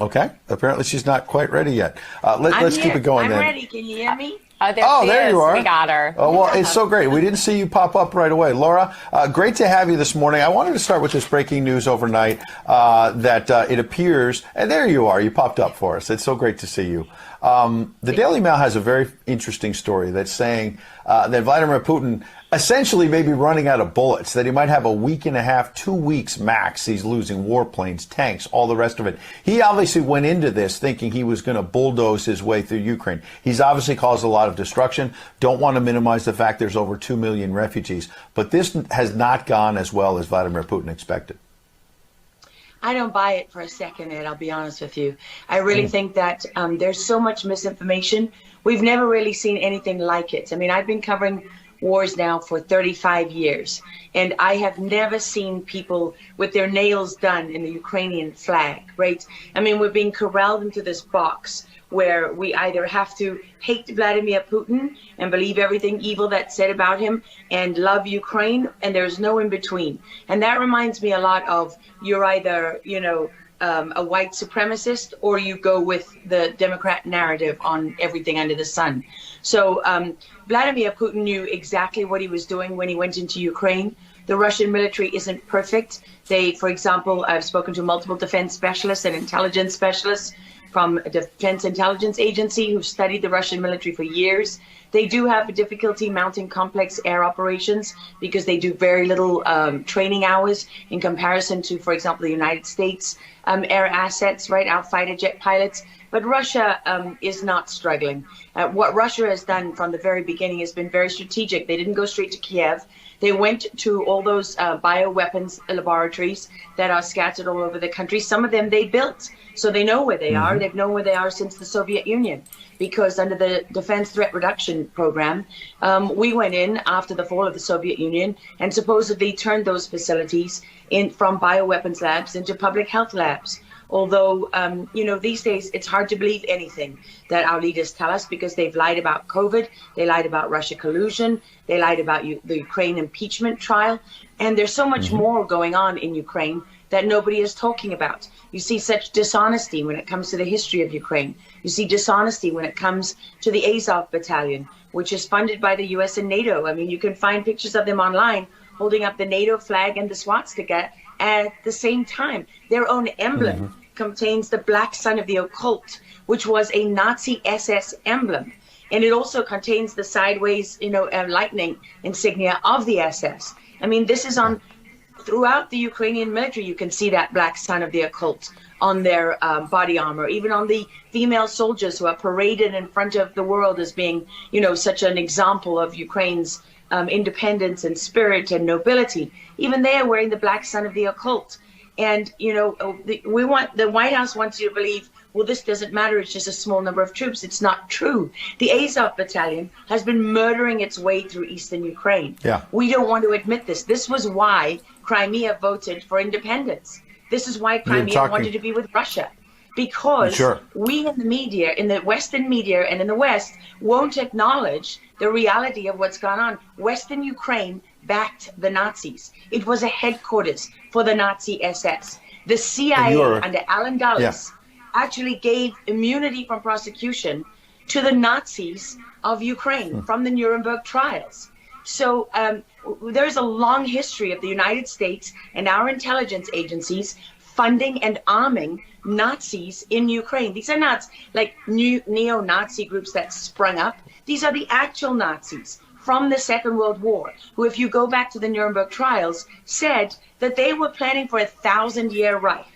Okay. Apparently she's not quite ready yet. Let's keep it going then. I'm ready. Can you hear me? There you are. We got her. Oh, well, it's so great. We didn't see you pop up right away. Laura, great to have you this morning. I wanted to start with this breaking news overnight that it appears, and there you are. You popped up for us. It's so great to see you. The Daily Mail has a very interesting story that's saying that Vladimir Putin essentially may be running out of bullets, that he might have a week and a half, 2 weeks max. He's losing warplanes, tanks, all the rest of it. He obviously went into this thinking he was going to bulldoze his way through Ukraine. He's obviously caused a lot of destruction. Don't want to minimize the fact there's over 2 million refugees. But this has not gone as well as Vladimir Putin expected. I don't buy it for a second, Ed, I'll be honest with you. I really think that there's so much misinformation. We've never really seen anything like it. I mean, I've been covering wars now for 35 years, and I have never seen people with their nails done in the Ukrainian flag, right? I mean, we're being corralled into this box where we either have to hate Vladimir Putin and believe everything evil that's said about him and love Ukraine, and there's no in between. And that reminds me a lot of, you're either, a white supremacist, or you go with the Democrat narrative on everything under the sun. So Vladimir Putin knew exactly what he was doing when he went into Ukraine. The Russian military isn't perfect. They, for example, I've spoken to multiple defense specialists and intelligence specialists from a Defense Intelligence Agency who've studied the Russian military for years. They do have a difficulty mounting complex air operations because they do very little training hours in comparison to, for example, the United States air assets, right, our fighter jet pilots. But Russia is not struggling. What Russia has done from the very beginning has been very strategic. They didn't go straight to Kiev. They went to all those bioweapons laboratories that are scattered all over the country. Some of them they built, so they know where they are. They've known where they are since the Soviet Union, because under the Defense Threat Reduction Program, we went in after the fall of the Soviet Union and supposedly turned those facilities from bioweapons labs into public health labs. Although, these days it's hard to believe anything that our leaders tell us, because they've lied about COVID, they lied about Russia collusion, they lied about the Ukraine impeachment trial, and there's so much more going on in Ukraine that nobody is talking about. You see such dishonesty when it comes to the history of Ukraine. You see dishonesty when it comes to the Azov battalion, which is funded by the US and NATO. I mean, you can find pictures of them online holding up the NATO flag and the swastika at the same time. Their own emblem contains the black sun of the occult, which was a Nazi SS emblem. And it also contains the sideways, lightning insignia of the SS. I mean, this is on throughout the Ukrainian military. You can see that black sun of the occult on their body armor, even on the female soldiers who are paraded in front of the world as being, such an example of Ukraine's independence and spirit and nobility. Even they are wearing the black sun of the occult. And, the White House wants you to believe, well, this doesn't matter, it's just a small number of troops. It's not true. The Azov battalion has been murdering its way through eastern Ukraine. Yeah. We don't want to admit this. This was why Crimea voted for independence. This is why Crimea wanted to be with Russia. Because we in the media, in the Western media and in the West, won't acknowledge the reality of what's gone on. Western Ukraine backed the Nazis. It was a headquarters for the Nazi SS. The CIA under Alan Dulles actually gave immunity from prosecution to the Nazis of Ukraine from the Nuremberg trials. So there's a long history of the United States and our intelligence agencies funding and arming Nazis in Ukraine. These are not like new neo-Nazi groups that sprung up. These are the actual Nazis from the Second World War, who, if you go back to the Nuremberg trials, said that they were planning for a 1,000-year Reich.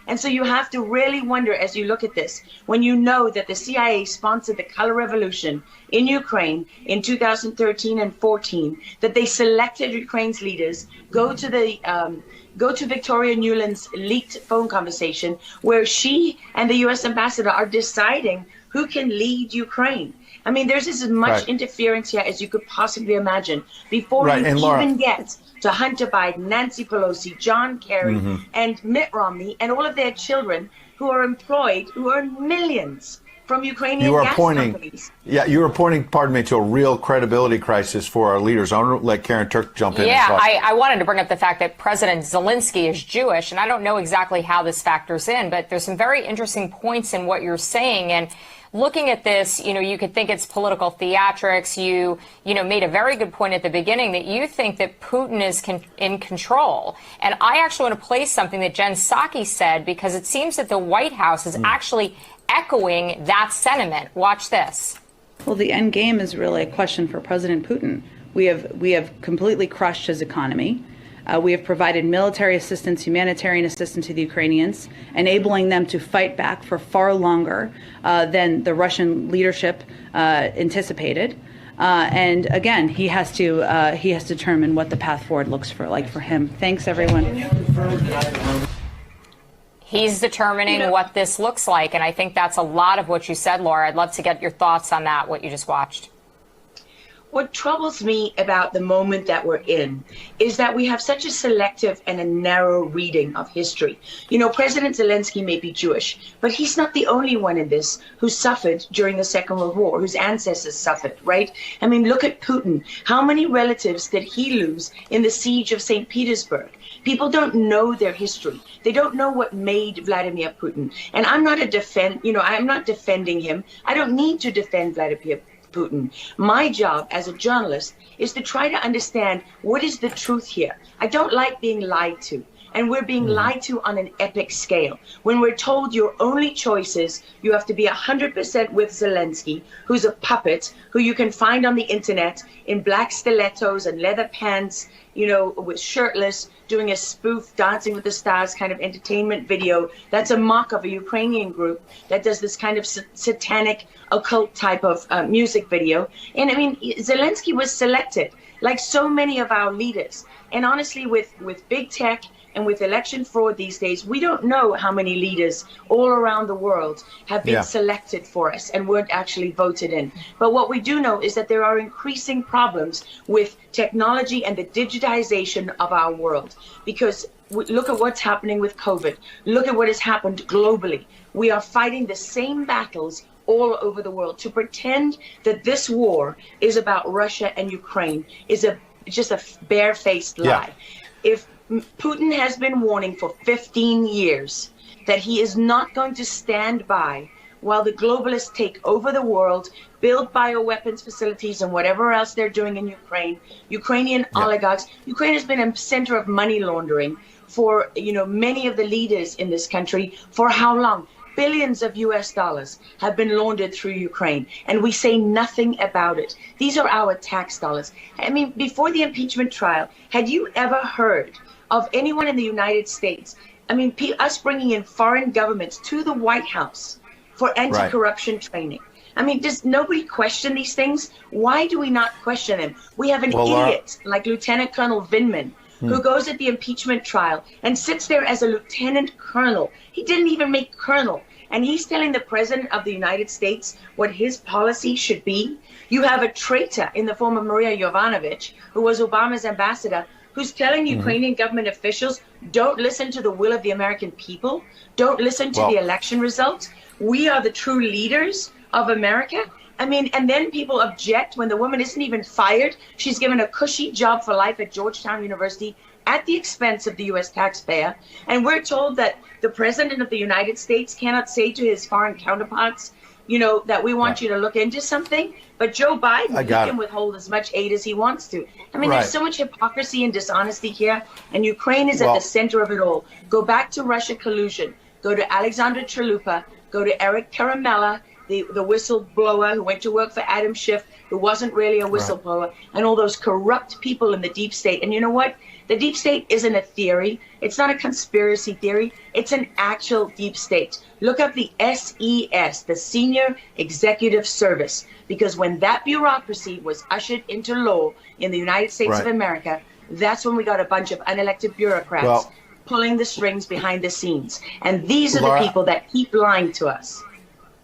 And so you have to really wonder, as you look at this, when you know that the CIA sponsored the color revolution in Ukraine in 2013 and 14, that they selected Ukraine's leaders, go to Victoria Nuland's leaked phone conversation where she and the US ambassador are deciding who can lead Ukraine. I mean, there's as much interference here as you could possibly imagine before you even get to Hunter Biden, Nancy Pelosi, John Kerry, and Mitt Romney, and all of their children who are employed, who earn millions from Ukrainian gas companies. Yeah, you were pointing, pardon me, to a real credibility crisis for our leaders. I want to let Karen Turk jump in. Yeah, I wanted to bring up the fact that President Zelensky is Jewish, and I don't know exactly how this factors in, but there's some very interesting points in what you're saying. And looking at this, you could think it's political theatrics. You made a very good point at the beginning that you think that Putin is in control. And I actually want to play something that Jen Psaki said, because it seems that the White House is actually echoing that sentiment. Watch this. Well, the end game is really a question for President Putin. We have completely crushed his economy. We have provided military assistance, humanitarian assistance to the Ukrainians, enabling them to fight back for far longer than the Russian leadership anticipated. And again, he has to determine what the path forward looks like for him. Thanks, everyone. He's determining what this looks like, and I think that's a lot of what you said, Laura. I'd love to get your thoughts on that, what you just watched. What troubles me about the moment that we're in is that we have such a selective and a narrow reading of history. President Zelensky may be Jewish, but he's not the only one in this who suffered during the Second World War, whose ancestors suffered, right? I mean, look at Putin. How many relatives did he lose in the siege of St. Petersburg? People don't know their history. They don't know what made Vladimir Putin. And I'm not I'm not defending him. I don't need to defend Vladimir Putin. My job as a journalist is to try to understand what is the truth here. I don't like being lied to. And we're being lied to on an epic scale. When we're told your only choice is you have to be 100% with Zelensky, who's a puppet, who you can find on the internet in black stilettos and leather pants, with shirtless, doing a spoof Dancing with the Stars kind of entertainment video. That's a mock of a Ukrainian group that does this kind of satanic occult type of music video. And I mean, Zelensky was selected like so many of our leaders. And honestly, with big tech and with election fraud these days, we don't know how many leaders all around the world have been selected for us and weren't actually voted in. But what we do know is that there are increasing problems with technology and the digitization of our world. Because look at what's happening with COVID. Look at what has happened globally. We are fighting the same battles all over the world. To pretend that this war is about Russia and Ukraine is just a barefaced lie. If Putin has been warning for 15 years that he is not going to stand by while the globalists take over the world, build bioweapons facilities and whatever else they're doing in Ukraine. Ukrainian oligarchs. Ukraine has been a center of money laundering for many of the leaders in this country. For how long? Billions of US dollars have been laundered through Ukraine, and we say nothing about it. These are our tax dollars. I mean, before the impeachment trial, had you ever heard of anyone in the United States, us bringing in foreign governments to the White House for anti-corruption training? I mean, does nobody question these things? Why do we not question them? We have an idiot like Lieutenant Colonel Vindman, who goes at the impeachment trial and sits there as a lieutenant colonel. He didn't even make colonel. And he's telling the president of the United States what his policy should be. You have a traitor in the form of Maria Yovanovitch, who was Obama's ambassador, who's telling Ukrainian government officials, don't listen to the will of the American people. Don't listen to the election results. We are the true leaders of America. I mean, and then people object when the woman isn't even fired. She's given a cushy job for life at Georgetown University at the expense of the U.S. taxpayer. And we're told that the president of the United States cannot say to his foreign counterparts, that we want you to look into something. But Joe Biden, he can withhold as much aid as he wants to. I mean, there's so much hypocrisy and dishonesty here. And Ukraine is at the center of it all. Go back to Russia collusion. Go to Alexander Chalupa. Go to Eric Karamella, the whistleblower who went to work for Adam Schiff, who wasn't really a whistleblower, and all those corrupt people in the deep state. And you know what? The deep state isn't a theory. It's not a conspiracy theory. It's an actual deep state. Look up the SES, the Senior Executive Service, because when that bureaucracy was ushered into law in the United States of America, that's when we got a bunch of unelected bureaucrats pulling the strings behind the scenes. And these are the people that keep lying to us.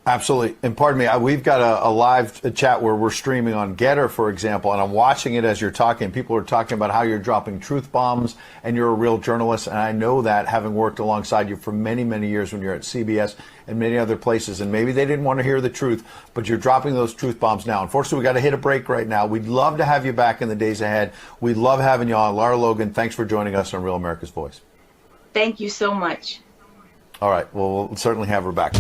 Absolutely. And pardon me, we've got a live chat where we're streaming on Getter, for example, and I'm watching it as you're talking. People are talking about how you're dropping truth bombs and you're a real journalist. And I know that, having worked alongside you for many, many years when you're at CBS and many other places. And maybe they didn't want to hear the truth, but you're dropping those truth bombs now. Unfortunately, we got to hit a break right now. We'd love to have you back in the days ahead. We love having you on. Lara Logan, thanks for joining us on Real America's Voice. Thank you so much. All right. Well, we'll certainly have her back.